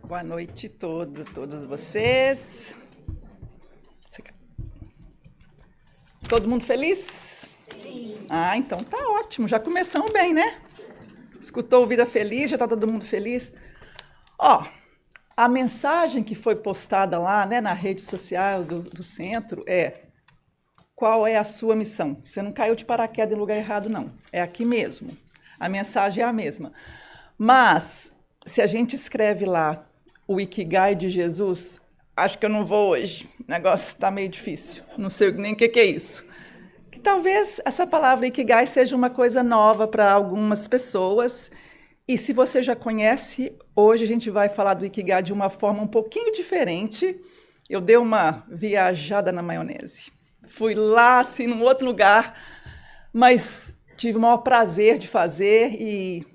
Boa noite todos vocês. Todo mundo feliz? Sim. Ah, então tá ótimo. Já começamos bem, né? Escutou o Vida Feliz, já tá todo mundo feliz. Ó, a mensagem que foi postada lá, né, na rede social do centro é: qual é a sua missão? Você não caiu de paraquedas em lugar errado, não. É aqui mesmo. A mensagem é a mesma. Mas, se a gente escreve lá o Ikigai de Jesus, acho que eu não vou hoje. O negócio está meio difícil. Não sei nem o que é isso. Que talvez essa palavra Ikigai seja uma coisa nova para algumas pessoas. E se você já conhece, hoje a gente vai falar do Ikigai de uma forma um pouquinho diferente. Eu dei uma viajada na maionese. Fui lá, assim, num outro lugar, mas tive o maior prazer de fazer e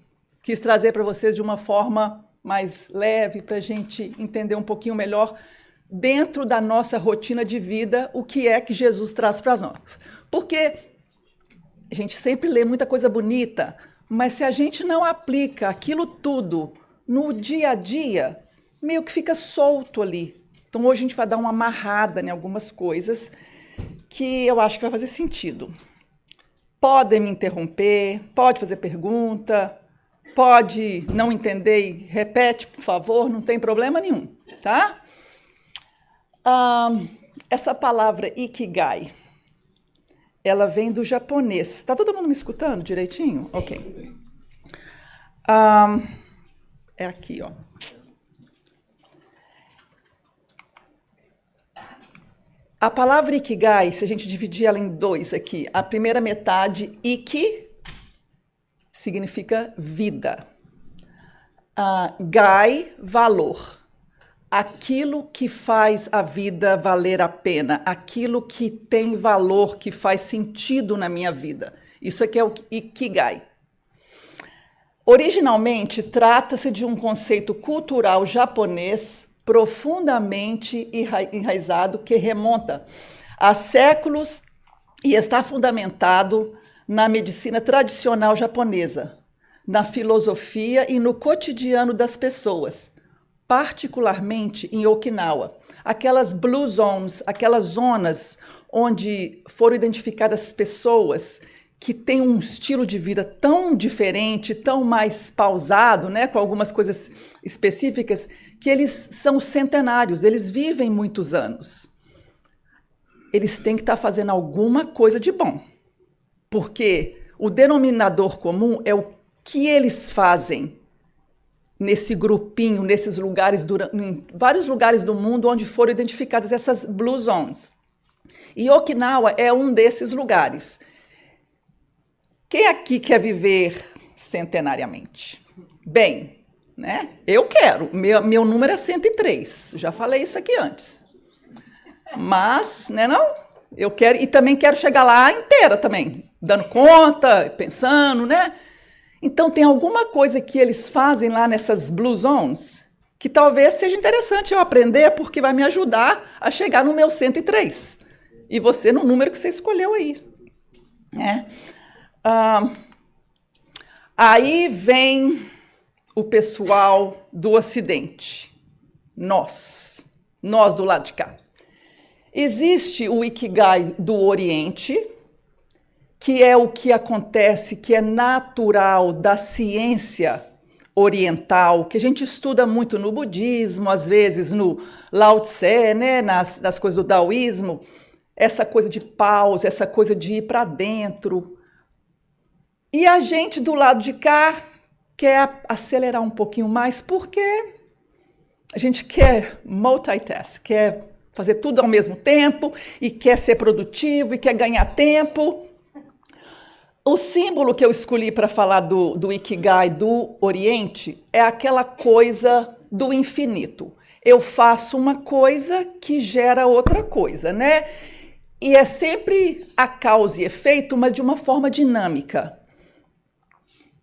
quis trazer para vocês de uma forma mais leve, para a gente entender um pouquinho melhor, dentro da nossa rotina de vida, o que é que Jesus traz para nós. Porque a gente sempre lê muita coisa bonita, mas se a gente não aplica aquilo tudo no dia a dia, meio que fica solto ali. Então hoje a gente vai dar uma amarrada em algumas coisas que eu acho que vai fazer sentido. Podem me interromper, pode fazer pergunta, pode não entender e repete, por favor, não tem problema nenhum, tá? Essa palavra Ikigai, ela vem do japonês. Tá todo mundo me escutando direitinho? Ok. É aqui, ó. A palavra Ikigai, se a gente dividir ela em dois aqui, a primeira metade, Iki, significa vida. Gai, valor. Aquilo que faz a vida valer a pena, aquilo que tem valor, que faz sentido na minha vida. Isso aqui é o Ikigai. Originalmente, trata-se de um conceito cultural japonês profundamente enraizado que remonta a séculos e está fundamentado na medicina tradicional japonesa, na filosofia e no cotidiano das pessoas, particularmente em Okinawa. Aquelas blue zones, aquelas zonas onde foram identificadas pessoas que têm um estilo de vida tão diferente, tão mais pausado, né, com algumas coisas específicas, que eles são centenários, eles vivem muitos anos. Eles têm que estar fazendo alguma coisa de bom, porque o denominador comum é o que eles fazem nesse grupinho, nesses lugares, em vários lugares do mundo onde foram identificadas essas blue zones. E Okinawa é um desses lugares. Quem aqui quer viver centenariamente? Bem, né? Eu quero. Meu número é 103. Já falei isso aqui antes. Mas, né, não? Eu quero, e também quero chegar lá inteira também, dando conta, pensando, né? Então tem alguma coisa que eles fazem lá nessas blue zones que talvez seja interessante eu aprender, porque vai me ajudar a chegar no meu 103. E você no número que você escolheu aí, né? Aí vem o pessoal do Ocidente, nós do lado de cá. Existe o Ikigai do Oriente, que é o que acontece, que é natural da ciência oriental, que a gente estuda muito no budismo, às vezes no Lao Tse, né, nas coisas do taoísmo, essa coisa de pausa, essa coisa de ir para dentro. E a gente do lado de cá quer acelerar um pouquinho mais, porque a gente quer multitask, quer fazer tudo ao mesmo tempo, e quer ser produtivo, e quer ganhar tempo. O símbolo que eu escolhi para falar do Ikigai do Oriente é aquela coisa do infinito. Eu faço uma coisa que gera outra coisa, né? E é sempre a causa e efeito, mas de uma forma dinâmica.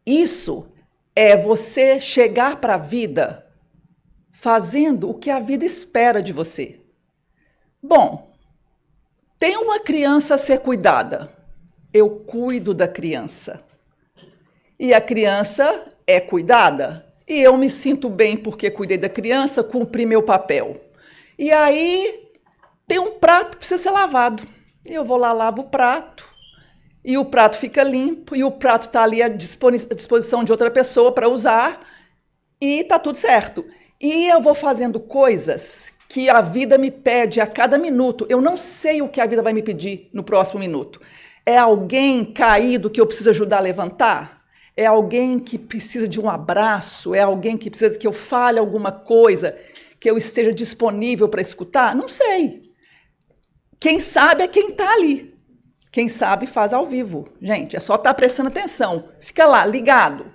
Isso é você chegar para a vida fazendo o que a vida espera de você. Bom, tem uma criança a ser cuidada. Eu cuido da criança. E a criança é cuidada. e eu me sinto bem porque cuidei da criança, cumpri meu papel. E aí tem um prato que precisa ser lavado. Eu vou lá, lavo o prato, e o prato fica limpo, e o prato está ali à disposição de outra pessoa para usar, e está tudo certo. E eu vou fazendo coisas que a vida me pede a cada minuto. Eu não sei o que a vida vai me pedir no próximo minuto. É alguém caído que eu preciso ajudar a levantar? É alguém que precisa de um abraço? É alguém que precisa que eu fale alguma coisa, que eu esteja disponível para escutar? Não sei. Quem sabe é quem está ali. Quem sabe faz ao vivo. Gente, é só estar prestando atenção. Fica lá, ligado.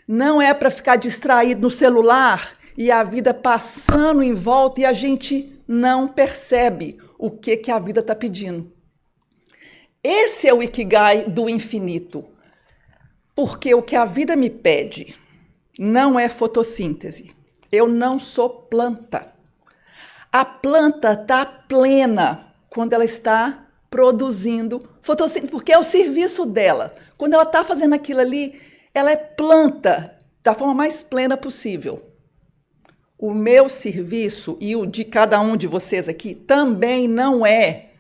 Não é para ficar distraído no celular e a vida passando em volta e a gente não percebe o que a vida está pedindo. Esse é o Ikigai do infinito. Porque o que a vida me pede não é fotossíntese. Eu não sou planta. A planta está plena quando ela está produzindo fotossíntese, porque é o serviço dela. Quando ela está fazendo aquilo ali, ela é planta da forma mais plena possível. O meu serviço e o de cada um de vocês aqui também não é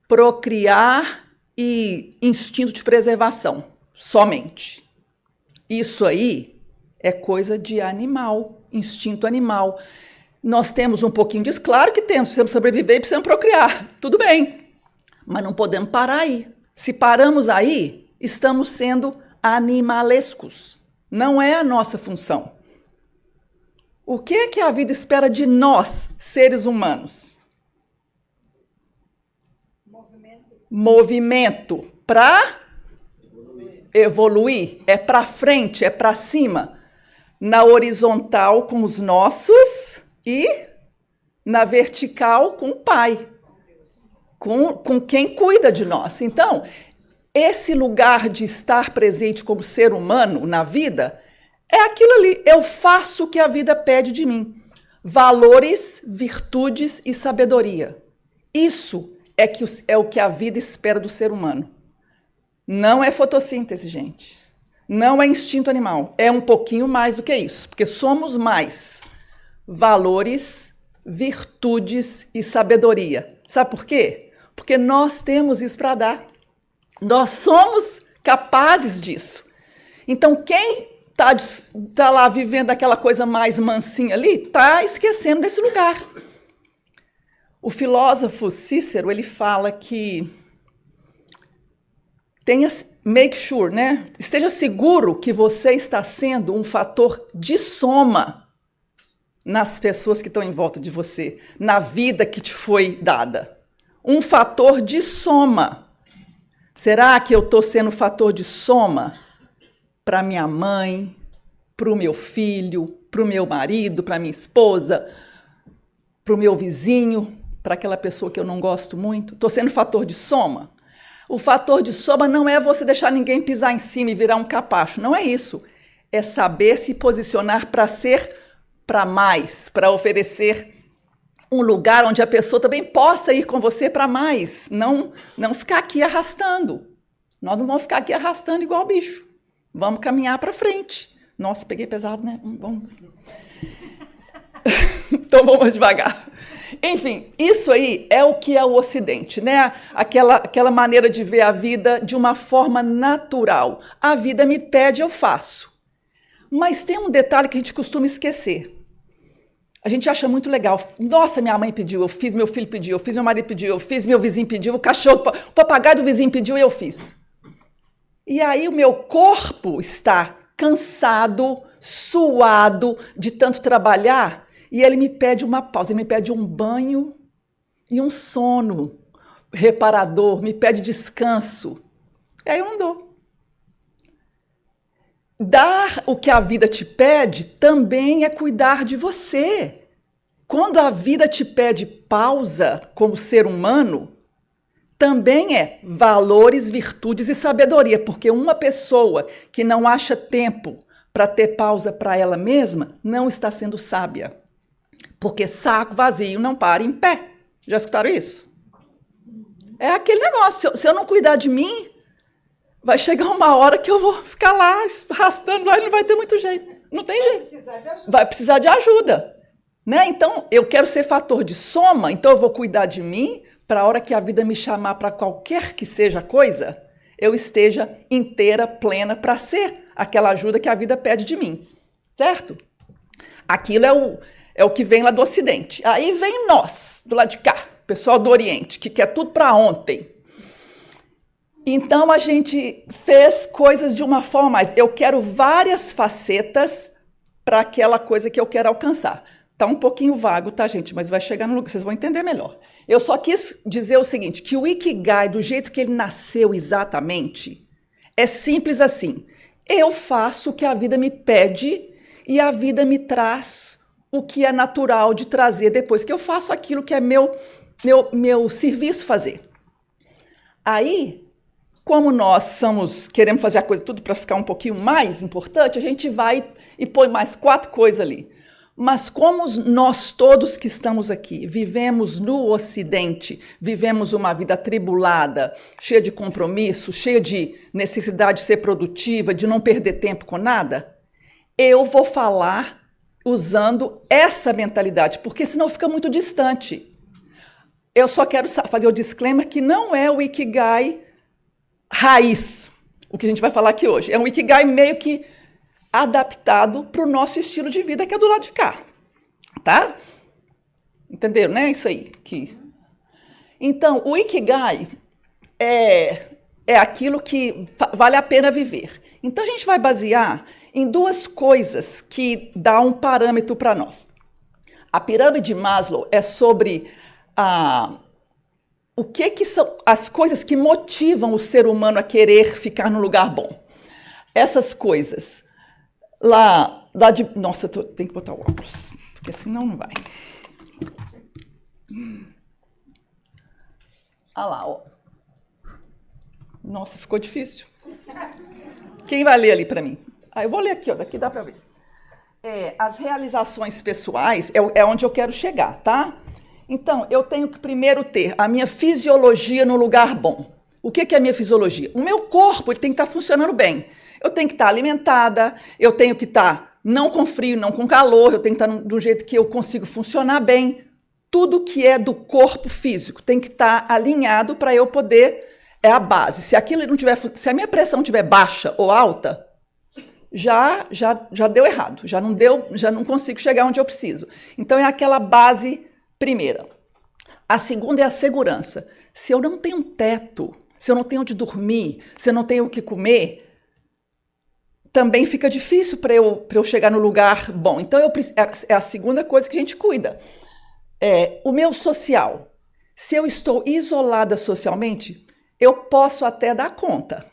procriar e instinto de preservação, somente. Isso aí é coisa de animal, instinto animal. Nós temos um pouquinho disso, claro que temos, precisamos sobreviver e precisamos procriar, tudo bem. Mas não podemos parar aí. Se paramos aí, estamos sendo animalescos. Não é a nossa função. O que é que a vida espera de nós, seres humanos? Movimento para evoluir. É para frente, é para cima. Na horizontal com os nossos e na vertical com o Pai. Com quem cuida de nós. Então, esse lugar de estar presente como ser humano na vida é aquilo ali. Eu faço o que a vida pede de mim. Valores, virtudes e sabedoria. Isso é o que a vida espera do ser humano. Não é fotossíntese, gente. Não é instinto animal. É um pouquinho mais do que isso. Porque somos mais. Valores, virtudes e sabedoria. Sabe por quê? Porque nós temos isso para dar. Nós somos capazes disso. Então, quem está lá vivendo aquela coisa mais mansinha ali, está esquecendo desse lugar. O filósofo Cícero, ele fala que make sure, né? Esteja seguro que você está sendo um fator de soma nas pessoas que estão em volta de você, na vida que te foi dada. Um fator de soma. Será que eu estou sendo fator de soma para minha mãe, para o meu filho, para o meu marido, para minha esposa, para o meu vizinho, para aquela pessoa que eu não gosto muito? Estou sendo fator de soma? O fator de soma não é você deixar ninguém pisar em cima e virar um capacho. Não é isso. É saber se posicionar para ser para mais, para oferecer um lugar onde a pessoa também possa ir com você para mais. Não ficar aqui arrastando. Nós não vamos ficar aqui arrastando igual bicho. Vamos caminhar para frente. Nossa, peguei pesado, né? Vamos. Então vamos devagar. Enfim, isso aí é o que é o Ocidente, né? Aquela maneira de ver a vida de uma forma natural. A vida me pede, eu faço. Mas tem um detalhe que a gente costuma esquecer. A gente acha muito legal. Nossa, minha mãe pediu, eu fiz, meu filho pediu, eu fiz, meu marido pediu, eu fiz, meu vizinho pediu, o cachorro, o papagaio do vizinho pediu e eu fiz. E aí o meu corpo está cansado, suado de tanto trabalhar e ele me pede uma pausa, ele me pede um banho e um sono reparador, me pede descanso. E aí eu não dou. Dar o que a vida te pede também é cuidar de você. Quando a vida te pede pausa como ser humano, também é valores, virtudes e sabedoria, porque uma pessoa que não acha tempo para ter pausa para ela mesma não está sendo sábia. Porque saco vazio não para em pé. Já escutaram isso? É aquele negócio, se eu não cuidar de mim, vai chegar uma hora que eu vou ficar lá, arrastando lá e não vai ter muito jeito. Não tem jeito. Vai precisar de ajuda. Né? Então, eu quero ser fator de soma, então eu vou cuidar de mim para a hora que a vida me chamar para qualquer que seja a coisa, eu esteja inteira, plena, para ser aquela ajuda que a vida pede de mim. Certo? Aquilo é o que vem lá do Ocidente. Aí vem nós, do lado de cá, pessoal do Oriente, que quer tudo para ontem. Então, a gente fez coisas de uma forma mais... Eu quero várias facetas para aquela coisa que eu quero alcançar. Tá um pouquinho vago, tá, gente? Mas vai chegar no lugar, vocês vão entender melhor. Eu só quis dizer o seguinte, que o Ikigai, do jeito que ele nasceu exatamente, é simples assim. Eu faço o que a vida me pede e a vida me traz o que é natural de trazer depois que eu faço aquilo que é meu serviço fazer. Aí, como nós queremos fazer a coisa tudo para ficar um pouquinho mais importante, a gente vai e põe mais 4 coisas ali. Mas como nós todos que estamos aqui vivemos no Ocidente, vivemos uma vida atribulada, cheia de compromisso, cheia de necessidade de ser produtiva, de não perder tempo com nada, eu vou falar usando essa mentalidade, porque senão fica muito distante. Eu só quero fazer o disclaimer que não é o Ikigai raiz, o que a gente vai falar aqui hoje. É um Ikigai meio que adaptado para o nosso estilo de vida, que é do lado de cá, tá? Entenderam, né? Isso aí. Então, o Ikigai é aquilo que vale a pena viver. Então, a gente vai basear em 2 coisas que dão um parâmetro para nós. A pirâmide de Maslow é sobre o que são as coisas que motivam o ser humano a querer ficar num lugar bom. Essas coisas... Nossa, tenho que botar o óculos, porque senão não vai. Olha lá, ó. Nossa, ficou difícil. Quem vai ler ali para mim? Eu vou ler aqui, ó, daqui dá para ver. As realizações pessoais é onde eu quero chegar, tá? Então, eu tenho que primeiro ter a minha fisiologia no lugar bom. O que é a minha fisiologia? O meu corpo ele tem que estar funcionando bem. Eu tenho que estar alimentada, eu tenho que estar não com frio, não com calor, eu tenho que estar do jeito que eu consigo funcionar bem. Tudo que é do corpo físico tem que estar alinhado para eu poder... É a base. Se a minha pressão estiver baixa ou alta, já deu errado, já não consigo chegar onde eu preciso. Então, é aquela base primeira. A segunda é a segurança. Se eu não tenho teto, se eu não tenho onde dormir, se eu não tenho o que comer... também fica difícil para eu chegar no lugar bom. Então, é a segunda coisa que a gente cuida. O meu social. Se eu estou isolada socialmente, eu posso até dar conta.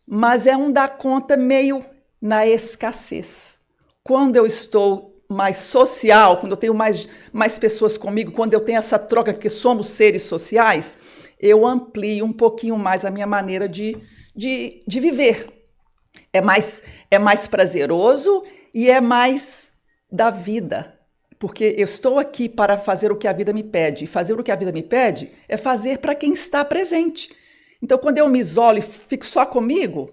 Mas é um dar conta meio na escassez. Quando eu estou mais social, quando eu tenho mais pessoas comigo, quando eu tenho essa troca, porque somos seres sociais, eu amplio um pouquinho mais a minha maneira de viver. É mais prazeroso e é mais da vida. Porque eu estou aqui para fazer o que a vida me pede. E fazer o que a vida me pede é fazer para quem está presente. Então, quando eu me isolo e fico só comigo,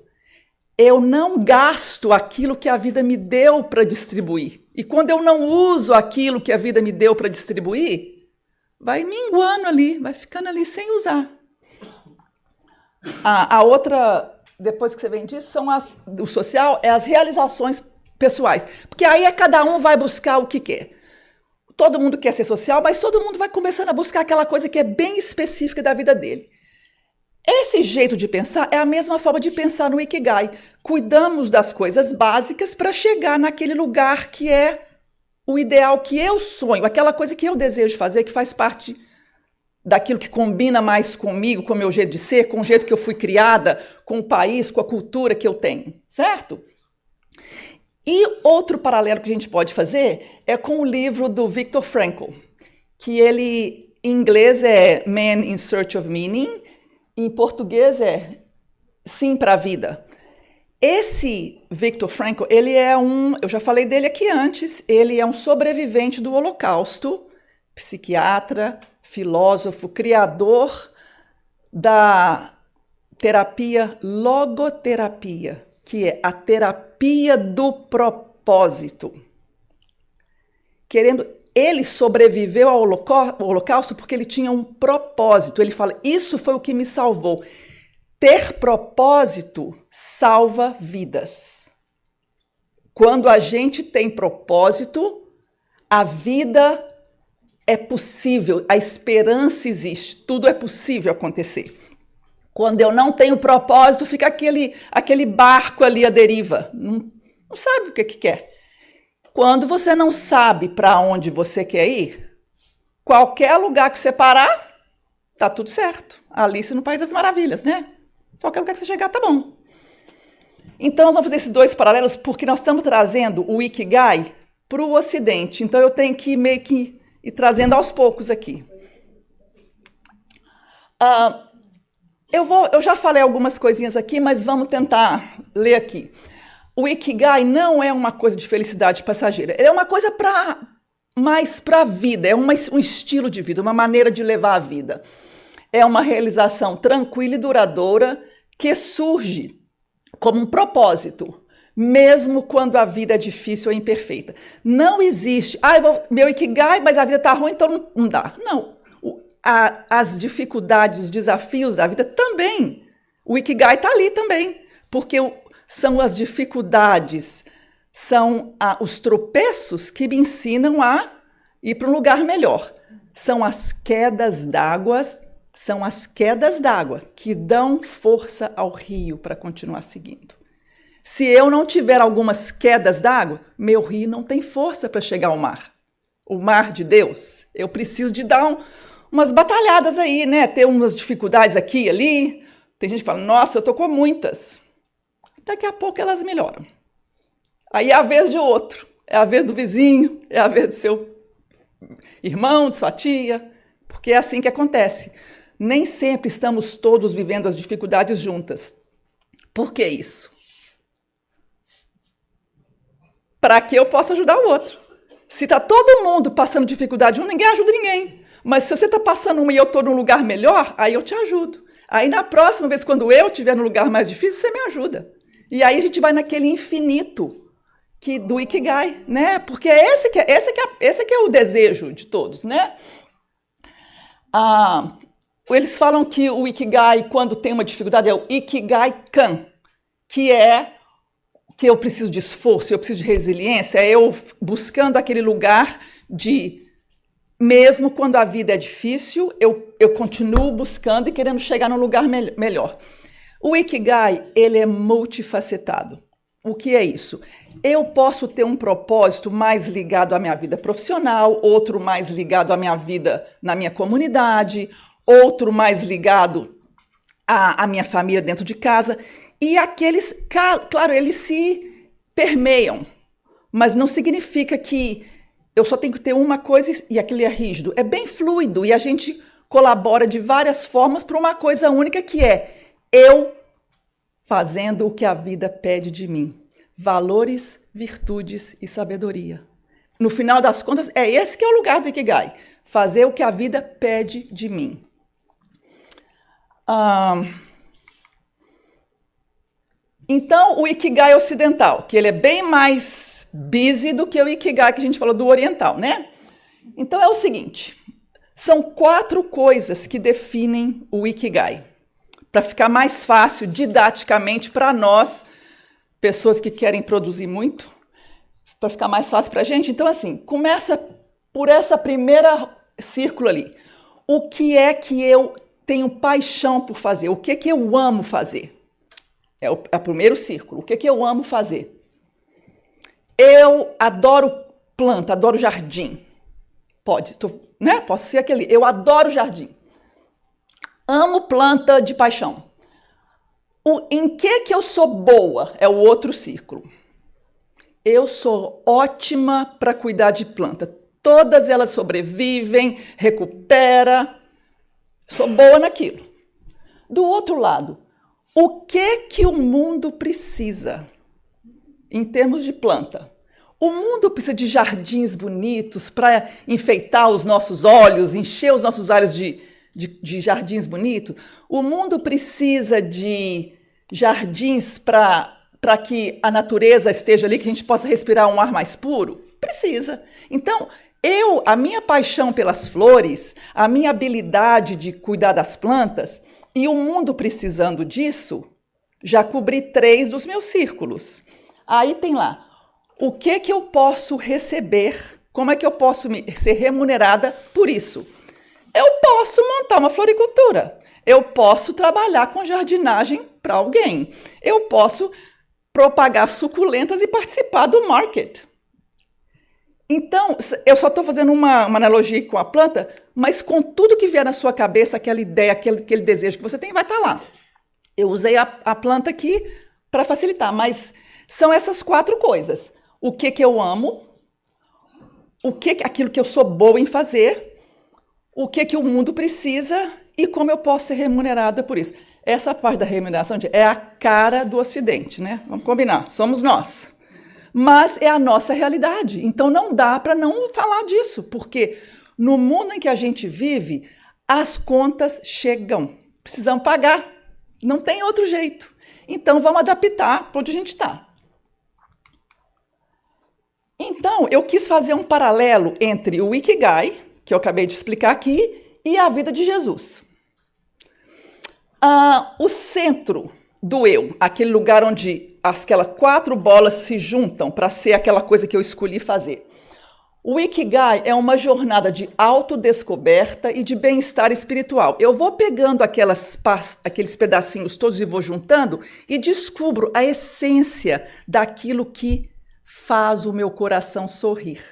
eu não gasto aquilo que a vida me deu para distribuir. E quando eu não uso aquilo que a vida me deu para distribuir, vai minguando ali, vai ficando ali sem usar. A outra... Depois que você vem disso, o social é as realizações pessoais. Porque aí cada um vai buscar o que quer. Todo mundo quer ser social, mas todo mundo vai começando a buscar aquela coisa que é bem específica da vida dele. Esse jeito de pensar é a mesma forma de pensar no Ikigai. Cuidamos das coisas básicas para chegar naquele lugar que é o ideal que eu sonho, aquela coisa que eu desejo fazer, que faz parte... daquilo que combina mais comigo, com o meu jeito de ser, com o jeito que eu fui criada, com o país, com a cultura que eu tenho, certo? E outro paralelo que a gente pode fazer é com o livro do Viktor Frankl, que ele, em inglês, é Man in Search of Meaning, em português é Sim para a Vida. Esse Viktor Frankl, ele é eu já falei dele aqui antes, ele é um sobrevivente do Holocausto, psiquiatra, filósofo, criador da terapia logoterapia, que é a terapia do propósito. propósito. Ele sobreviveu ao holocausto porque ele tinha um propósito. Ele fala, isso foi o que me salvou. Ter propósito salva vidas. Quando a gente tem propósito, a vida é possível, a esperança existe, tudo é possível acontecer. Quando eu não tenho propósito, fica aquele barco ali à deriva, não sabe o que quer. Quando você não sabe para onde você quer ir, qualquer lugar que você parar, tá tudo certo. Alice no País das Maravilhas, né? Qualquer lugar que você chegar, tá bom. Então, nós vamos fazer esses dois paralelos porque nós estamos trazendo o Ikigai para o Ocidente. Então, eu tenho que meio que ir trazendo aos poucos aqui. Eu já falei algumas coisinhas aqui, mas vamos tentar ler aqui. O Ikigai não é uma coisa de felicidade passageira. É uma coisa mais para a vida. É um estilo de vida, uma maneira de levar a vida. É uma realização tranquila e duradoura que surge como um propósito, mesmo quando a vida é difícil ou imperfeita. Não existe, meu Ikigai, mas a vida está ruim, então não dá. Não, as dificuldades, os desafios da vida também, o Ikigai está ali também, porque são as dificuldades, são os tropeços que me ensinam a ir para um lugar melhor. São as quedas d'água que dão força ao rio para continuar seguindo. Se eu não tiver algumas quedas d'água, meu rio não tem força para chegar ao mar. O mar de Deus. Eu preciso de dar umas batalhadas aí, né? Ter umas dificuldades aqui e ali. Tem gente que fala, nossa, eu tô com muitas. Daqui a pouco elas melhoram. Aí é a vez de outro. É a vez do vizinho, é a vez do seu irmão, de sua tia. Porque é assim que acontece. Nem sempre estamos todos vivendo as dificuldades juntas. Por que isso? Para que eu possa ajudar o outro. Se está todo mundo passando dificuldade, ninguém ajuda ninguém. Mas se você está passando uma e eu estou num lugar melhor, aí eu te ajudo. Aí na próxima vez, quando eu estiver num lugar mais difícil, você me ajuda. E aí a gente vai naquele infinito do Ikigai, né? Porque esse que é o desejo de todos, né? Eles falam que o Ikigai, quando tem uma dificuldade, é o Ikigai-kan, que eu preciso de esforço, eu preciso de resiliência, é eu buscando aquele lugar mesmo quando a vida é difícil, eu continuo buscando e querendo chegar num lugar melhor. O Ikigai, ele é multifacetado. O que é isso? Eu posso ter um propósito mais ligado à minha vida profissional, outro mais ligado à minha vida na minha comunidade, outro mais ligado à minha família dentro de casa. E aqueles, claro, eles se permeiam, mas não significa que eu só tenho que ter uma coisa e aquilo é rígido. É bem fluido e a gente colabora de várias formas para uma coisa única que é eu fazendo o que a vida pede de mim. Valores, virtudes e sabedoria. No final das contas, é esse que é o lugar do Ikigai. Fazer o que a vida pede de mim. Então, o Ikigai ocidental, que ele é bem mais busy do que o Ikigai que a gente falou do oriental, né? Então, é o seguinte, são 4 coisas que definem o Ikigai, para ficar mais fácil didaticamente para nós, pessoas que querem produzir muito, para ficar mais fácil para a gente. Então, assim, começa por essa primeira círculo ali. O que é que eu tenho paixão por fazer? O que é que eu amo fazer? É o primeiro círculo. O que é que eu amo fazer? Eu adoro planta, adoro jardim. Posso ser aquele. Eu adoro jardim. Amo planta de paixão. Em que eu sou boa? É o outro círculo. Eu sou ótima para cuidar de planta. Todas elas sobrevivem, recuperam. Sou boa naquilo. Do outro lado, o que o mundo precisa em termos de planta? O mundo precisa de jardins bonitos para enfeitar os nossos olhos, encher os nossos olhos de jardins bonitos. O mundo precisa de jardins para para que a natureza esteja ali, que a gente possa respirar um ar mais puro? Precisa. Então, a minha paixão pelas flores, a minha habilidade de cuidar das plantas e o mundo precisando disso, já cobri 3 dos meus círculos. Aí tem lá, o que eu posso receber, como é que eu posso ser remunerada por isso? Eu posso montar uma floricultura, eu posso trabalhar com jardinagem para alguém, eu posso propagar suculentas e participar do market. Então, eu só estou fazendo uma analogia com a planta, mas com tudo que vier na sua cabeça, aquela ideia, aquele desejo que você tem, vai estar lá. Eu usei a planta aqui para facilitar, mas são essas 4 coisas. O que eu amo, aquilo que eu sou boa em fazer, o que o mundo precisa e como eu posso ser remunerada por isso. Essa parte da remuneração é a cara do Ocidente, né? Vamos combinar, somos nós. Mas é a nossa realidade, então não dá para não falar disso, porque no mundo em que a gente vive, as contas chegam, precisamos pagar, não tem outro jeito. Então vamos adaptar para onde a gente está. Então eu quis fazer um paralelo entre o Ikigai, que eu acabei de explicar aqui, e a vida de Jesus. O centro do eu, aquele lugar onde aquelas 4 bolas se juntam para ser aquela coisa que eu escolhi fazer. O Ikigai é uma jornada de autodescoberta e de bem-estar espiritual. Eu vou pegando aqueles pedacinhos todos e vou juntando e descubro a essência daquilo que faz o meu coração sorrir,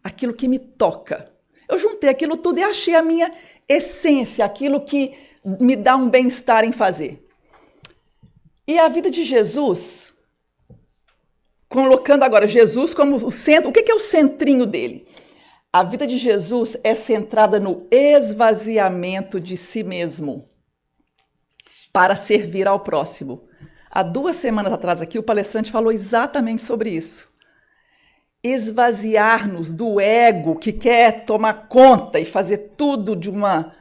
aquilo que me toca. Eu juntei aquilo tudo e achei a minha essência, aquilo que me dá um bem-estar em fazer. E a vida de Jesus, colocando agora Jesus como o centro, o que é o centrinho dele? A vida de Jesus é centrada no esvaziamento de si mesmo para servir ao próximo. Há 2 semanas atrás aqui, o palestrante falou exatamente sobre isso. Esvaziar-nos do ego que quer tomar conta e fazer tudo de uma...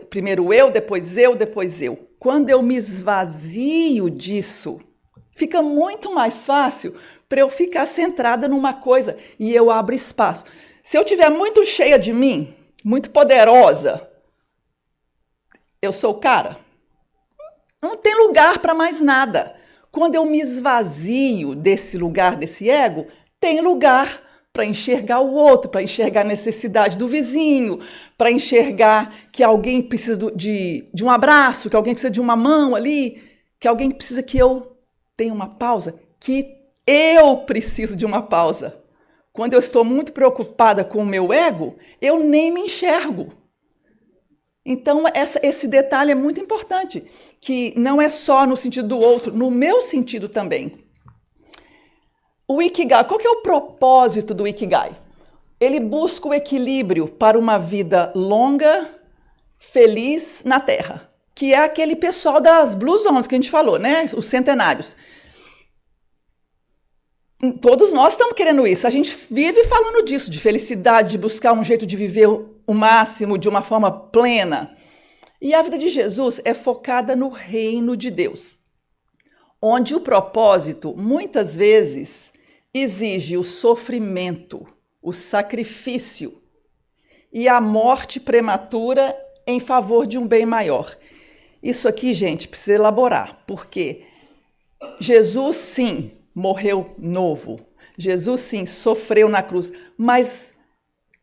primeiro eu, depois eu, depois eu. Quando eu me esvazio disso, fica muito mais fácil para eu ficar centrada numa coisa e eu abro espaço. Se eu estiver muito cheia de mim, muito poderosa, eu sou o cara. Não tem lugar para mais nada. Quando eu me esvazio desse lugar, desse ego, tem lugar para enxergar o outro, para enxergar a necessidade do vizinho, para enxergar que alguém precisa de um abraço, que alguém precisa de uma mão ali, que alguém precisa que eu tenha uma pausa, que eu preciso de uma pausa. Quando eu estou muito preocupada com o meu ego, eu nem me enxergo. Então, esse detalhe é muito importante, que não é só no sentido do outro, no meu sentido também. O Ikigai, qual que é o propósito do Ikigai? Ele busca o equilíbrio para uma vida longa, feliz na Terra, que é aquele pessoal das Blue Zones que a gente falou, né? Os centenários. Todos nós estamos querendo isso. A gente vive falando disso, de felicidade, de buscar um jeito de viver o máximo, de uma forma plena. E a vida de Jesus é focada no reino de Deus, onde o propósito, muitas vezes, exige o sofrimento, o sacrifício e a morte prematura em favor de um bem maior. Isso aqui, gente, precisa elaborar, porque Jesus, sim, morreu novo. Jesus, sim, sofreu na cruz, mas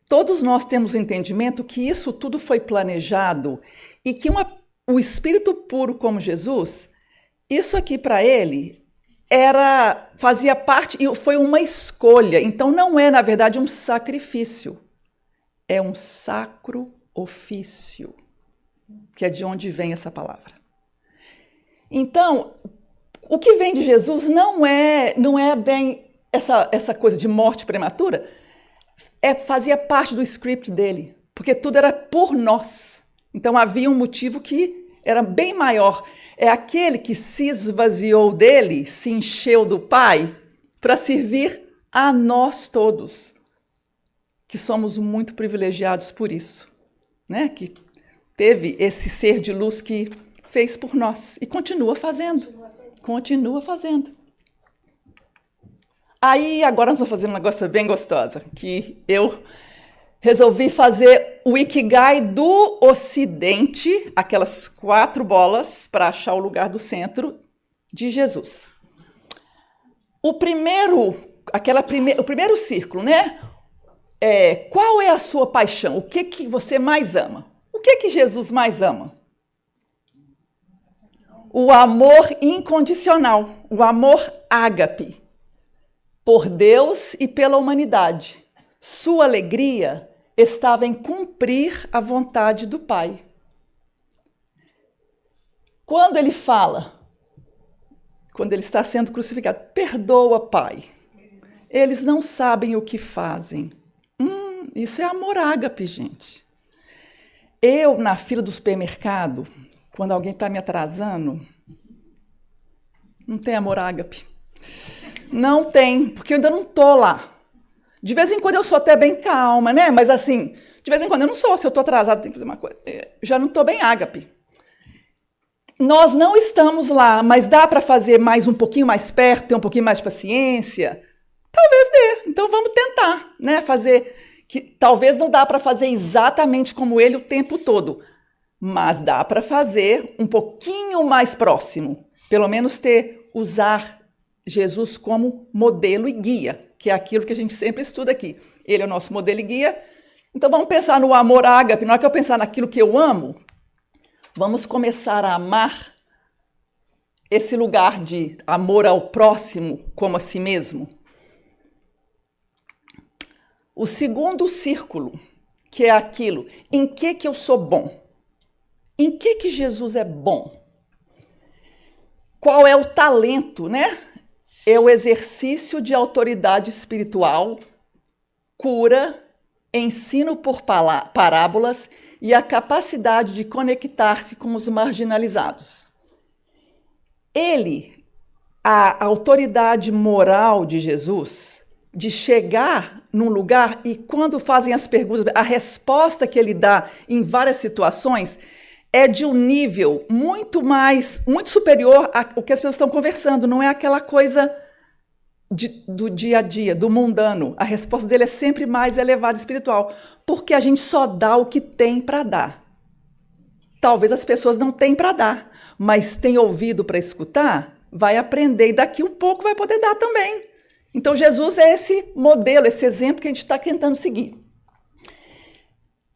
todos nós temos entendimento que isso tudo foi planejado e que o Espírito puro como Jesus, isso aqui para ele fazia parte e foi uma escolha. Então não é, na verdade, um sacrifício. É um sacro ofício, que é de onde vem essa palavra. Então, o que vem de Jesus não é bem essa coisa de morte prematura, fazia parte do script dele, porque tudo era por nós. Então havia um motivo que era bem maior. É aquele que se esvaziou dele, se encheu do Pai, para servir a nós todos, que somos muito privilegiados por isso, né? Que teve esse ser de luz que fez por nós e continua fazendo. Continua fazendo. Aí, agora nós vamos fazer um negócio bem gostoso, que eu resolvi fazer o Ikigai do Ocidente, aquelas 4 bolas para achar o lugar do centro de Jesus. O primeiro círculo, né? Qual é a sua paixão? O que você mais ama? O que Jesus mais ama? O amor incondicional, o amor ágape, por Deus e pela humanidade. Sua alegria estava em cumprir a vontade do Pai. Quando ele fala, quando ele está sendo crucificado, perdoa, Pai. Eles não sabem o que fazem. Isso é amor ágape, gente. Eu, na fila do supermercado, quando alguém está me atrasando, não tem amor ágape. Não tem, porque eu ainda não estou lá. De vez em quando eu sou até bem calma, né? Mas assim, de vez em quando eu não sou. Se eu estou atrasada, tenho que fazer uma coisa. Já não estou bem ágape. Nós não estamos lá, mas dá para fazer mais um pouquinho mais perto, ter um pouquinho mais de paciência? Talvez dê. Então vamos tentar, né? Fazer que talvez não dá para fazer exatamente como ele o tempo todo, mas dá para fazer um pouquinho mais próximo. Pelo menos usar Jesus como modelo e guia, que é aquilo que a gente sempre estuda aqui. Ele é o nosso modelo e guia. Então vamos pensar no amor ágape. Na hora que eu pensar naquilo que eu amo, vamos começar a amar esse lugar de amor ao próximo como a si mesmo. O segundo círculo, que é aquilo, em que eu sou bom? Em que Jesus é bom? Qual é o talento, né? É o exercício de autoridade espiritual, cura, ensino por parábolas e a capacidade de conectar-se com os marginalizados. A autoridade moral de Jesus, de chegar num lugar e quando fazem as perguntas, a resposta que ele dá em várias situações é de um nível muito superior ao que as pessoas estão conversando. Não é aquela coisa do dia a dia, do mundano. A resposta dele é sempre mais elevada espiritual, porque a gente só dá o que tem para dar. Talvez as pessoas não tenham para dar, mas tem ouvido para escutar, vai aprender e daqui um pouco vai poder dar também. Então Jesus é esse modelo, esse exemplo que a gente está tentando seguir.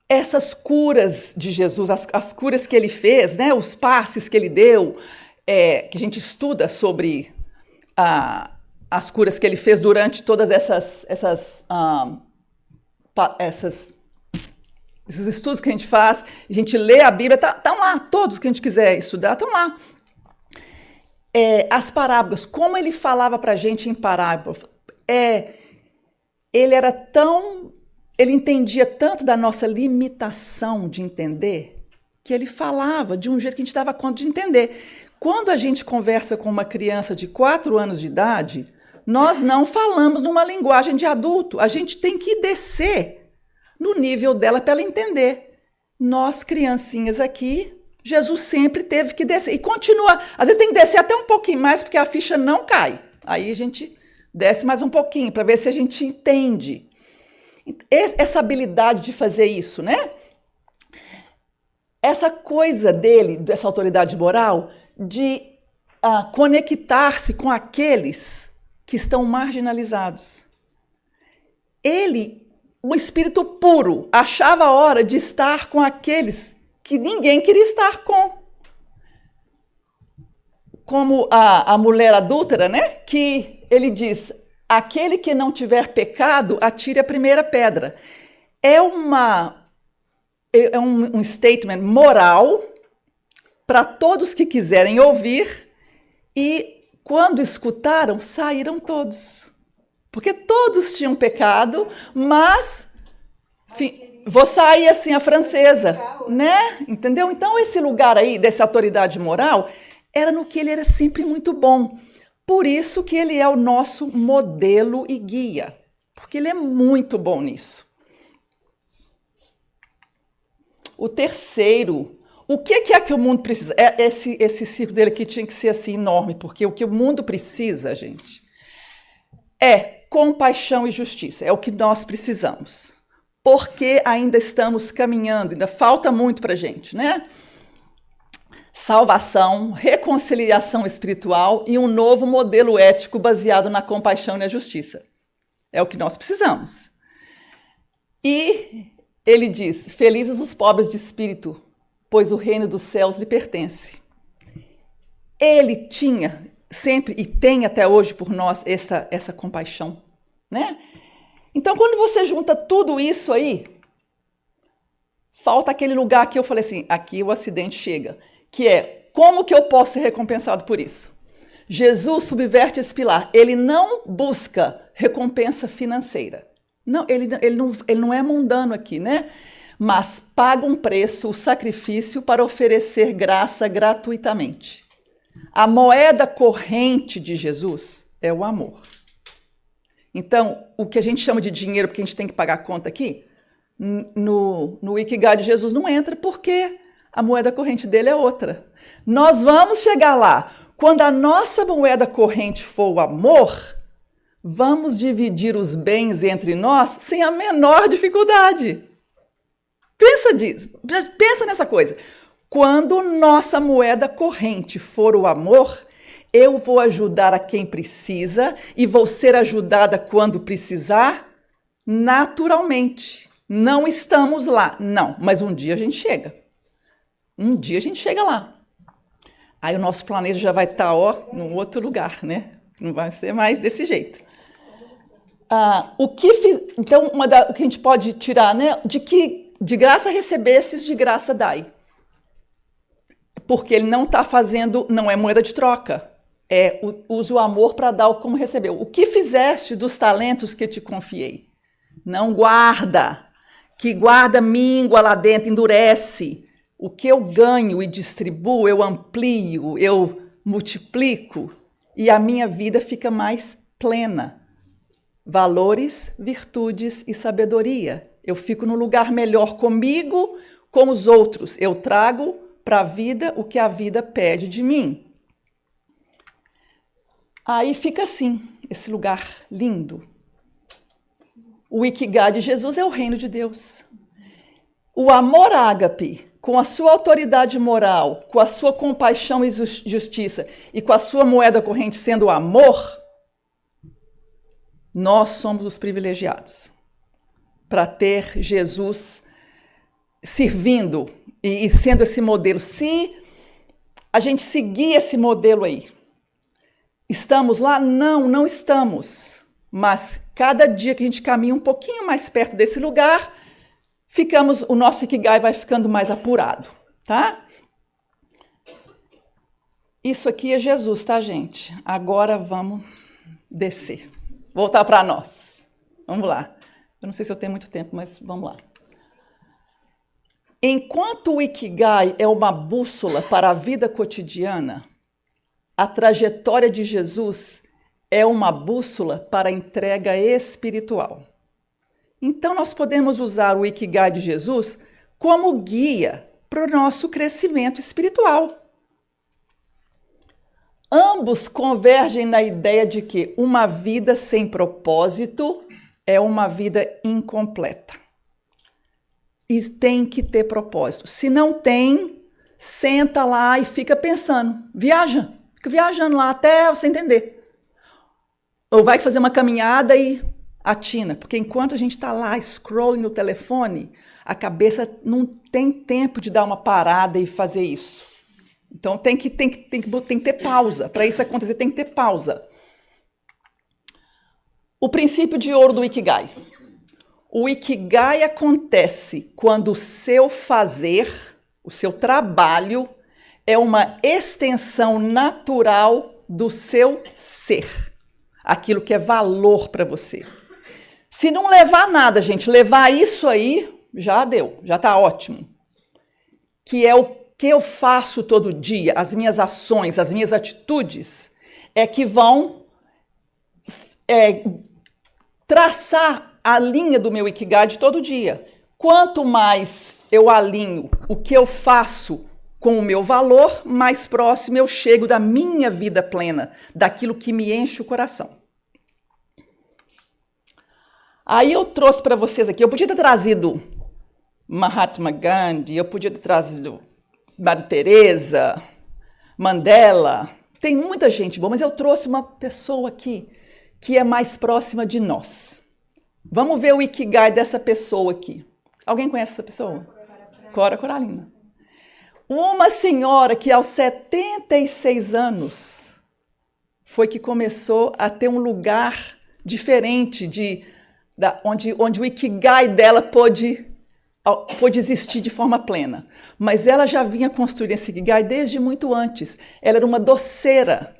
Essas curas de Jesus, as curas que ele fez, né, os passes que ele deu, que a gente estuda sobre as curas que ele fez durante todas esses estudos que a gente faz, a gente lê a Bíblia, estão lá, todos que a gente quiser estudar, estão lá. As parábolas, como ele falava para a gente em parábolas, ele entendia tanto da nossa limitação de entender, que ele falava de um jeito que a gente dava conta de entender. Quando a gente conversa com uma criança de 4 anos de idade, nós não falamos numa linguagem de adulto, a gente tem que descer no nível dela para ela entender. Nós, criancinhas aqui, Jesus sempre teve que descer. E continua. Às vezes tem que descer até um pouquinho mais, porque a ficha não cai. Aí a gente desce mais um pouquinho, para ver se a gente entende. Essa habilidade de fazer isso, né? Essa coisa dele, dessa autoridade moral, de conectar-se com aqueles que estão marginalizados. Ele, o espírito puro, achava a hora de estar com aqueles que ninguém queria estar com. Como a mulher adúltera, né? Que ele diz, aquele que não tiver pecado, atire a primeira pedra. É um statement moral para todos que quiserem ouvir e, quando escutaram, saíram todos. Porque todos tinham pecado, mas... vou sair assim, a francesa, né? Entendeu? Então, esse lugar aí, dessa autoridade moral, era no que ele era sempre muito bom. Por isso que ele é o nosso modelo e guia. Porque ele é muito bom nisso. O terceiro, o que é que o mundo precisa? Esse círculo dele aqui tinha que ser assim enorme, porque o que o mundo precisa, gente, é compaixão e justiça. É o que nós precisamos. Porque ainda estamos caminhando, ainda falta muito para a gente, né? Salvação, reconciliação espiritual e um novo modelo ético baseado na compaixão e na justiça. É o que nós precisamos. E ele diz, felizes os pobres de espírito, pois o reino dos céus lhe pertence. Ele tinha sempre e tem até hoje por nós essa compaixão, né? Então, quando você junta tudo isso aí, falta aquele lugar que eu falei assim, aqui o acidente chega, que é, como que eu posso ser recompensado por isso? Jesus subverte esse pilar. Ele não busca recompensa financeira. Não, ele não é mundano aqui, né? Mas paga um preço, o sacrifício, para oferecer graça gratuitamente. A moeda corrente de Jesus é o amor. Então, o que a gente chama de dinheiro, porque a gente tem que pagar a conta aqui, no Ikigai de Jesus não entra, porque a moeda corrente dele é outra. Nós vamos chegar lá. Quando a nossa moeda corrente for o amor, vamos dividir os bens entre nós sem a menor dificuldade. Pensa nessa coisa. Quando nossa moeda corrente for o amor, eu vou ajudar a quem precisa e vou ser ajudada quando precisar, naturalmente. Não estamos lá, não, mas um dia a gente chega. Um dia a gente chega lá. Aí o nosso planeta já vai estar, num outro lugar, né? Não vai ser mais desse jeito. Então, o que a gente pode tirar, né? De graça recebestes, de graça dai. Porque ele não está fazendo, não é moeda de troca. Usa o amor para dar como recebeu. O que fizeste dos talentos que te confiei? Não guarda. Que guarda míngua lá dentro, endurece. O que eu ganho e distribuo, eu amplio, eu multiplico. E a minha vida fica mais plena. Valores, virtudes e sabedoria. Eu fico num lugar melhor comigo, com os outros. Eu trago para a vida o que a vida pede de mim. Aí fica assim, esse lugar lindo. O Ikigai de Jesus é o reino de Deus. O amor ágape, com a sua autoridade moral, com a sua compaixão e justiça, e com a sua moeda corrente sendo o amor, nós somos os privilegiados para ter Jesus servindo e sendo esse modelo. Se a gente seguir esse modelo aí, estamos lá? Não, não estamos. Mas cada dia que a gente caminha um pouquinho mais perto desse lugar, o nosso Ikigai vai ficando mais apurado, tá? Isso aqui é Jesus, tá, gente? Agora vamos descer. Voltar para nós. Vamos lá. Eu não sei se eu tenho muito tempo, mas vamos lá. Enquanto o Ikigai é uma bússola para a vida cotidiana, a trajetória de Jesus é uma bússola para a entrega espiritual. Então, nós podemos usar o Ikigai de Jesus como guia para o nosso crescimento espiritual. Ambos convergem na ideia de que uma vida sem propósito é uma vida incompleta. E tem que ter propósito. Se não tem, senta lá e fica pensando. Fica viajando lá até você entender. Ou vai fazer uma caminhada e atina. Porque enquanto a gente está lá scrolling no telefone, a cabeça não tem tempo de dar uma parada e fazer isso. Então tem que ter pausa. Para isso acontecer, tem que ter pausa. O princípio de ouro do Ikigai. O Ikigai acontece quando o seu fazer, o seu trabalho, é uma extensão natural do seu ser. Aquilo que é valor para você. Se não levar nada, gente, levar isso aí, já deu, já está ótimo. Que é o que eu faço todo dia, as minhas ações, as minhas atitudes, é que vão traçar a linha do meu Ikigai de todo dia. Quanto mais eu alinho o que eu faço com o meu valor, mais próximo eu chego da minha vida plena, daquilo que me enche o coração. Aí eu trouxe para vocês aqui, eu podia ter trazido Mahatma Gandhi, eu podia ter trazido Madre Teresa, Mandela, tem muita gente boa, mas eu trouxe uma pessoa aqui que é mais próxima de nós. Vamos ver o Ikigai dessa pessoa aqui. Alguém conhece essa pessoa? Cora Coralina. Uma senhora que aos 76 anos foi que começou a ter um lugar diferente onde o Ikigai dela pôde existir de forma plena. Mas ela já vinha construindo esse Ikigai desde muito antes. Ela era uma doceira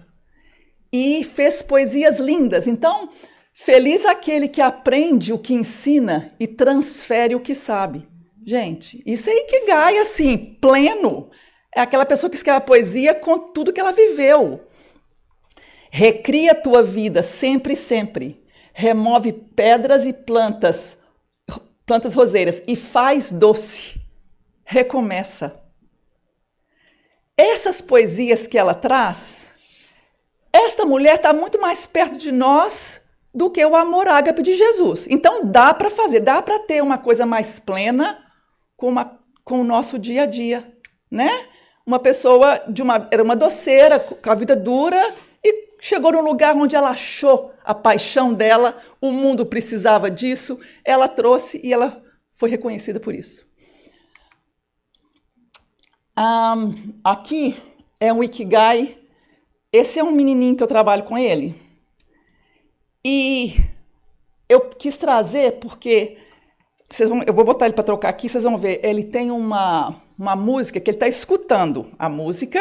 e fez poesias lindas. Então, feliz aquele que aprende o que ensina e transfere o que sabe. Gente, isso é Ikigai, assim, pleno. É aquela pessoa que escreve a poesia com tudo que ela viveu. Recria a tua vida sempre e sempre. Remove pedras e plantas roseiras e faz doce. Recomeça. Essas poesias que ela traz, esta mulher está muito mais perto de nós do que o amor ágape de Jesus. Então dá para fazer, dá para ter uma coisa mais plena com o nosso dia a dia, né? Uma pessoa era uma doceira, com a vida dura, e chegou num lugar onde ela achou a paixão dela, o mundo precisava disso, ela trouxe e ela foi reconhecida por isso. Aqui é um Ikigai. Esse é um menininho que eu trabalho com ele. E eu quis trazer porque eu vou botar ele para trocar aqui, vocês vão ver. Ele tem uma música que ele está escutando a música,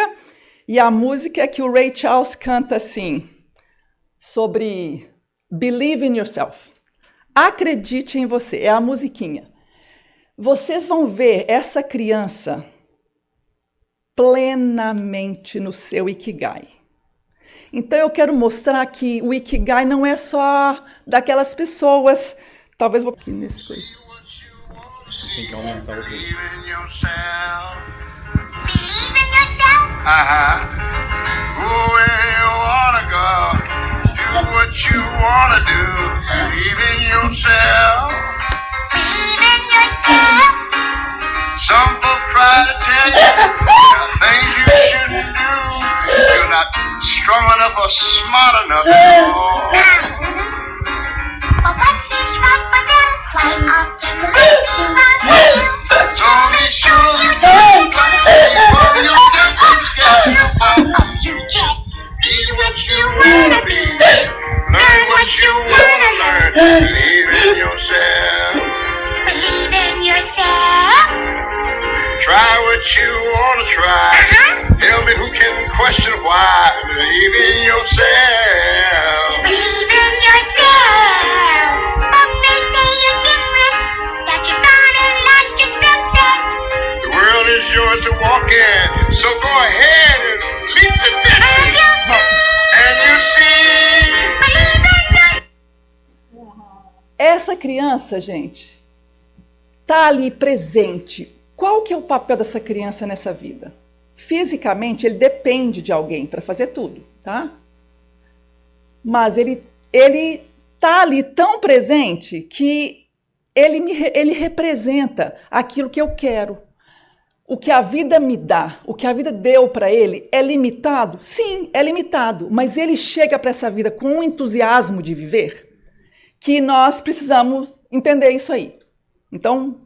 e a música é que o Ray Charles canta assim, sobre Believe in Yourself. Acredite em você, é a musiquinha. Vocês vão ver essa criança plenamente no seu Ikigai. Então eu quero mostrar que o Ikigai não é só daquelas pessoas. Talvez vou aqui nesse coisa. Tem que aumentar o volume. Believe in yourself. Go where you wanna go. Do what you wanna do. Believe in yourself. Some folk try to tell you things you shouldn't do. You're not strong enough or smart enough anymore. But what seems right for them quite often might be wrong for you. So be sure you don't for your death scared to fall. You can't Be what you wanna be. Learn what you wanna learn. Believe in yourself. believe in yourself. Try what you wanna try. Tell me who can question why. Believe in yourself. Believe in yourself. Folks may say you're different, that you're gone and lost your senses. The world is yours to walk in. So go ahead and leap the And fence. you'll see. And you see. Believe in yourself. Essa criança, gente, tá ali presente. Qual que é o papel dessa criança nessa vida? Fisicamente, ele depende de alguém para fazer tudo, tá? Mas ele tá ali tão presente que ele representa aquilo que eu quero. O que a vida me dá, o que a vida deu para ele, é limitado? Sim, é limitado. Mas ele chega para essa vida com um entusiasmo de viver que nós precisamos entender isso aí. Então,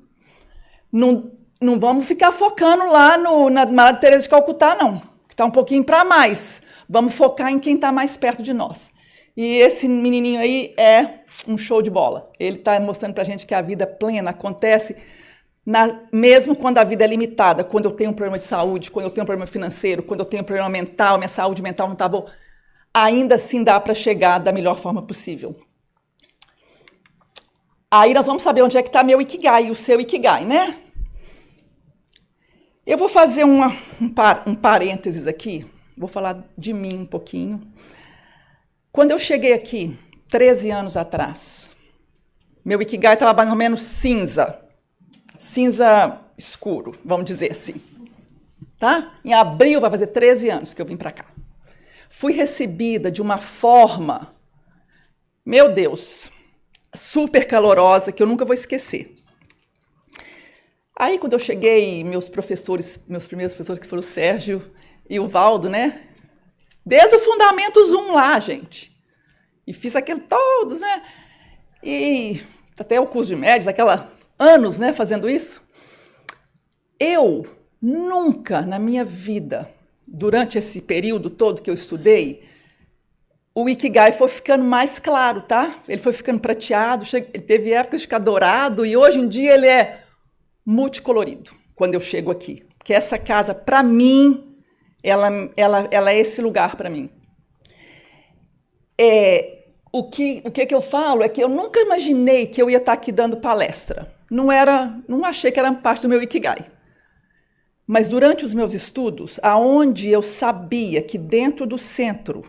não vamos ficar focando lá na Madre Teresa de Calcutá, não. Que está um pouquinho para mais. Vamos focar em quem está mais perto de nós. E esse menininho aí é um show de bola. Ele está mostrando para a gente que a vida plena acontece mesmo quando a vida é limitada. Quando eu tenho um problema de saúde, quando eu tenho um problema financeiro, quando eu tenho um problema mental, minha saúde mental não está boa. Ainda assim dá para chegar da melhor forma possível. Aí nós vamos saber onde é que está meu Ikigai, o seu Ikigai, né? Eu vou fazer um parênteses aqui, vou falar de mim um pouquinho. Quando eu cheguei aqui, 13 anos atrás, meu Ikigai estava mais ou menos cinza escuro, vamos dizer assim. Tá? Em abril vai fazer 13 anos que eu vim para cá. Fui recebida de uma forma, meu Deus, super calorosa, que eu nunca vou esquecer. Aí, quando eu cheguei, meus primeiros professores, que foram o Sérgio e o Valdo, né? Desde o Fundamentos 1 lá, gente. E fiz aquele todos, né? E até o curso de médios, anos, né, fazendo isso. Eu nunca na minha vida, durante esse período todo que eu estudei, o Ikigai foi ficando mais claro, tá? Ele foi ficando prateado, ele teve épocas de ficar dourado e hoje em dia ele é multicolorido, quando eu chego aqui. Porque essa casa, para mim, ela é esse lugar para mim. O que eu falo é que eu nunca imaginei que eu ia estar aqui dando palestra. Não achei que era parte do meu Ikigai. Mas durante os meus estudos, aonde eu sabia que dentro do centro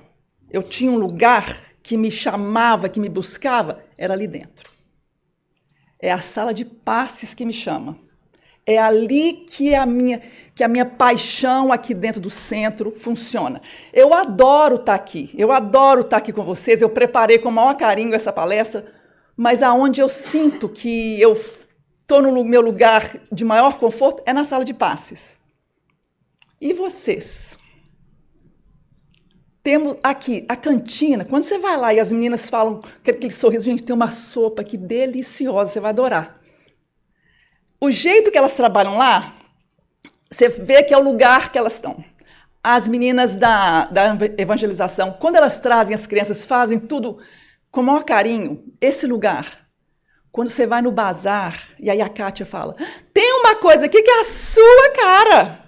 eu tinha um lugar que me chamava, que me buscava, era ali dentro. É a sala de passes que me chama. É ali que a minha paixão aqui dentro do centro funciona. Eu adoro estar aqui. Eu adoro estar aqui com vocês. Eu preparei com o maior carinho essa palestra, mas aonde eu sinto que eu estou no meu lugar de maior conforto é na sala de passes. E vocês? Temos aqui a cantina. Quando você vai lá e as meninas falam com aquele sorriso, gente, tem uma sopa aqui deliciosa, você vai adorar. O jeito que elas trabalham lá, você vê que é o lugar que elas estão. As meninas da evangelização, quando elas trazem as crianças, fazem tudo com o maior carinho. Esse lugar, quando você vai no bazar, e aí a Kátia fala, tem uma coisa aqui que é a sua cara.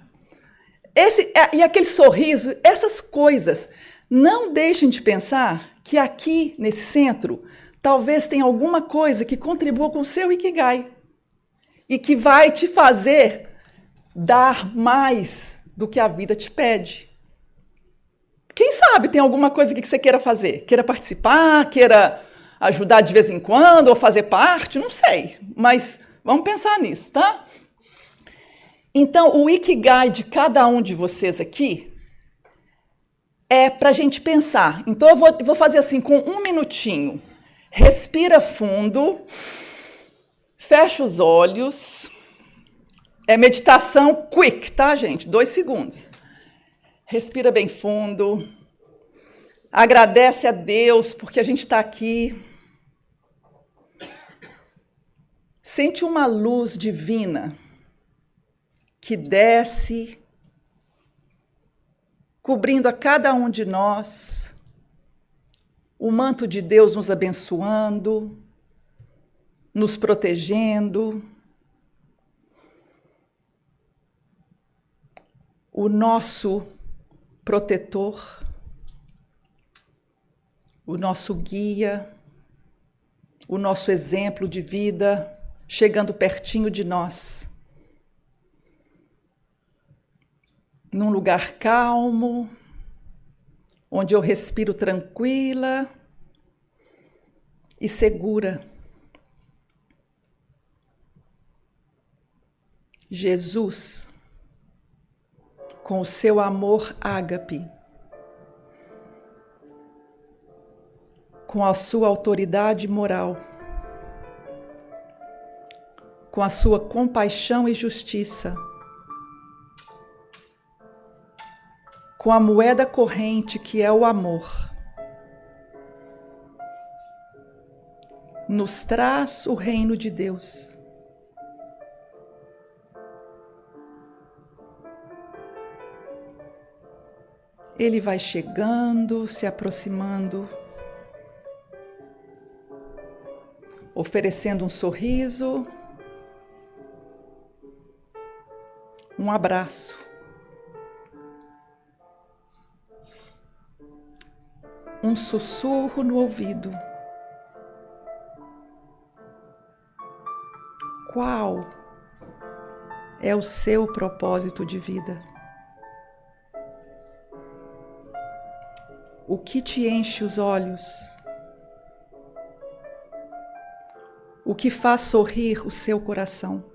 E aquele sorriso, essas coisas. Não deixem de pensar que aqui, nesse centro, talvez tenha alguma coisa que contribua com o seu Ikigai. E que vai te fazer dar mais do que a vida te pede. Quem sabe tem alguma coisa aqui que você queira fazer? Queira participar, queira ajudar de vez em quando, ou fazer parte? Não sei, mas vamos pensar nisso, tá? Então, o Ikigai de cada um de vocês aqui é para a gente pensar. Então, eu vou fazer assim, com 1 minutinho. Respira fundo, fecha os olhos. É meditação quick, tá, gente? 2 segundos. Respira bem fundo. Agradece a Deus porque a gente está aqui. Sente uma luz divina que desce, cobrindo a cada um de nós, o manto de Deus nos abençoando, nos protegendo, o nosso protetor, o nosso guia, o nosso exemplo de vida, chegando pertinho de nós. Num lugar calmo, onde eu respiro tranquila e segura. Jesus, com o seu amor ágape, com a sua autoridade moral, com a sua compaixão e justiça, com a moeda corrente que é o amor, nos traz o reino de Deus. Ele vai chegando, se aproximando, oferecendo um sorriso, um abraço. Um sussurro no ouvido. Qual é o seu propósito de vida? O que te enche os olhos? O que faz sorrir o seu coração?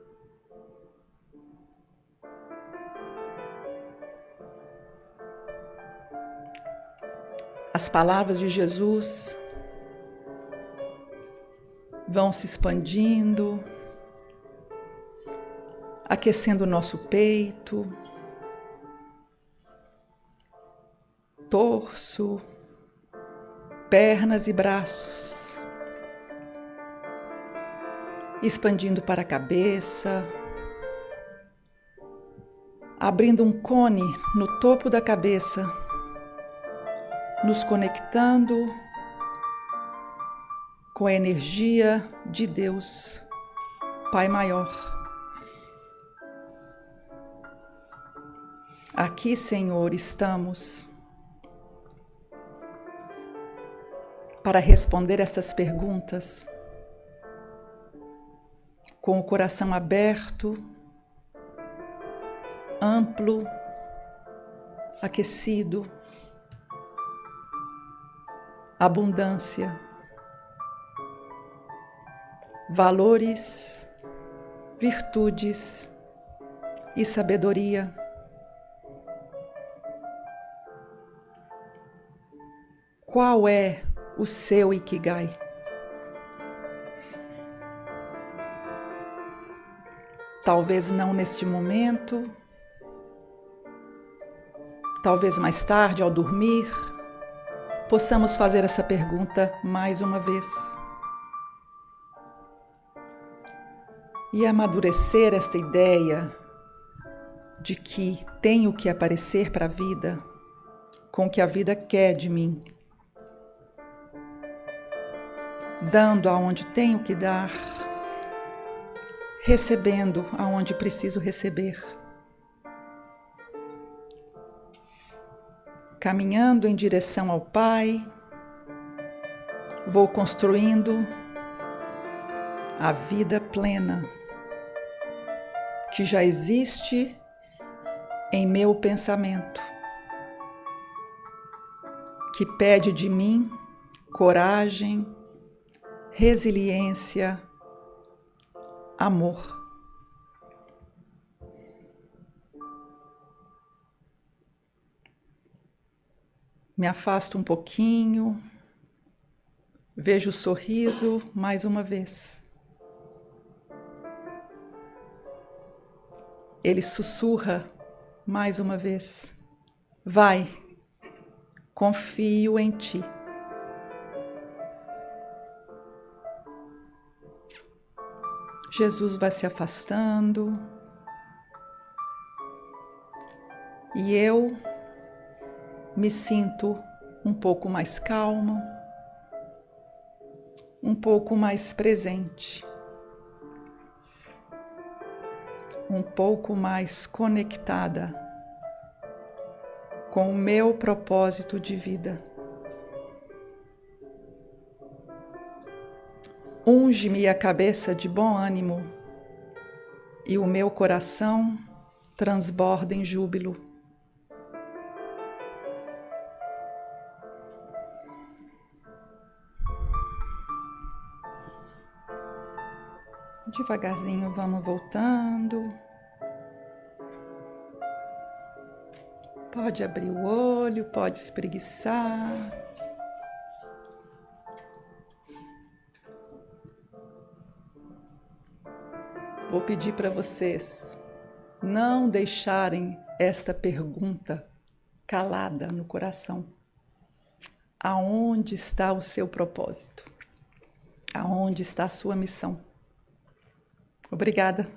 As palavras de Jesus, vão se expandindo, aquecendo o nosso peito, torso, pernas e braços, expandindo para a cabeça, abrindo um cone no topo da cabeça, nos conectando com a energia de Deus, Pai Maior. Aqui, Senhor, estamos para responder essas perguntas com o coração aberto, amplo, aquecido, abundância, valores, virtudes e sabedoria. Qual é o seu Ikigai? Talvez não neste momento, talvez mais tarde, ao dormir, possamos fazer essa pergunta mais uma vez. E amadurecer esta ideia de que tenho que aparecer para a vida com o que a vida quer de mim, dando aonde tenho que dar, recebendo aonde preciso receber, caminhando em direção ao Pai, vou construindo a vida plena que já existe em meu pensamento, que pede de mim coragem, resiliência, amor. Me afasto um pouquinho, vejo o sorriso mais uma vez. Ele sussurra mais uma vez: vai, confio em ti. Jesus vai se afastando e eu me sinto um pouco mais calma, um pouco mais presente, um pouco mais conectada com o meu propósito de vida. Unge-me a cabeça de bom ânimo e o meu coração transborda em júbilo. Devagarzinho vamos voltando. Pode abrir o olho, pode espreguiçar. Vou pedir para vocês não deixarem esta pergunta calada no coração. Aonde está o seu propósito? Aonde está a sua missão? Obrigada.